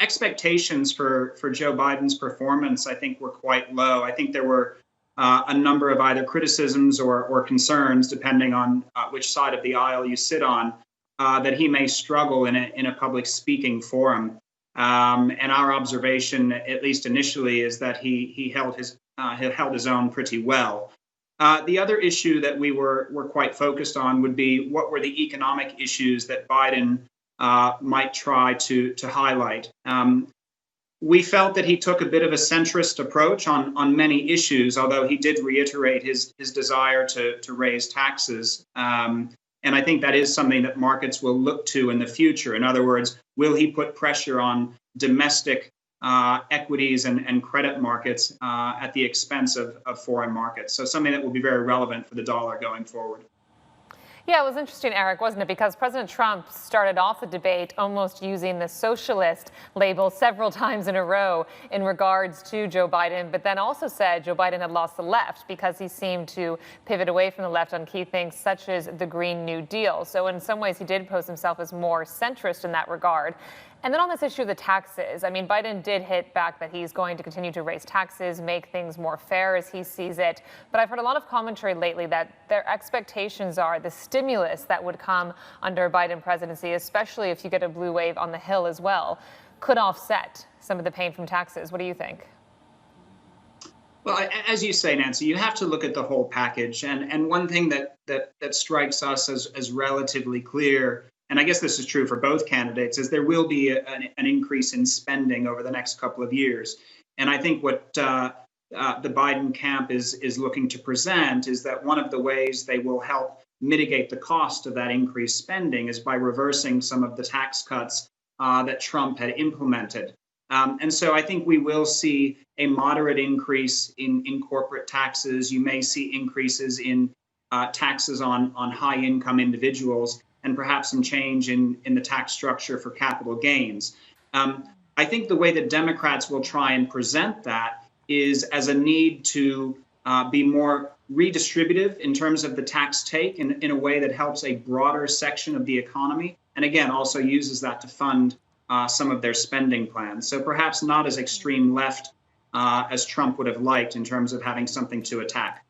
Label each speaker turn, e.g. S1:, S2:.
S1: expectations for Joe Biden's performance, I think, were quite low. I think there were a number of either criticisms or concerns, depending on which side of the aisle you sit on, that he may struggle in a public speaking forum. And our observation, at least initially, is that he held his own pretty well. The other issue that we were quite focused on would be what were the economic issues that Biden might try to highlight. We felt that he took a bit of a centrist approach on many issues, although he did reiterate his desire to raise taxes. And I think that is something that markets will look to in the future. In other words, will he put pressure on domestic equities and credit markets at the expense of foreign markets? So something that will be very relevant for the dollar going forward.
S2: Yeah, it was interesting, Eric, wasn't it? Because President Trump started off the debate almost using the socialist label several times in a row in regards to Joe Biden, but then also said Joe Biden had lost the left because he seemed to pivot away from the left on key things such as the Green New Deal. So in some ways, he did pose himself as more centrist in that regard. And then on this issue of the taxes, I mean, Biden did hit back that he's going to continue to raise taxes, make things more fair as he sees it. But I've heard a lot of commentary lately that their expectations are the stimulus that would come under Biden presidency, especially if you get a blue wave on the Hill as well, could offset some of the pain from taxes. What do you think?
S1: Well, as you say, Nancy, you have to look at the whole package. And one thing that strikes us as relatively clear, and I guess this is true for both candidates, is there will be an increase in spending over the next couple of years. And I think what the Biden camp is looking to present is that one of the ways they will help mitigate the cost of that increased spending is by reversing some of the tax cuts that Trump had implemented. And so I think we will see a moderate increase in corporate taxes. You may see increases in taxes on high income individuals, and perhaps some change in the tax structure for capital gains. I think the way that Democrats will try and present that is as a need to be more redistributive in terms of the tax take in a way that helps a broader section of the economy, and again, also uses that to fund some of their spending plans. So perhaps not as extreme left as Trump would have liked in terms of having something to attack.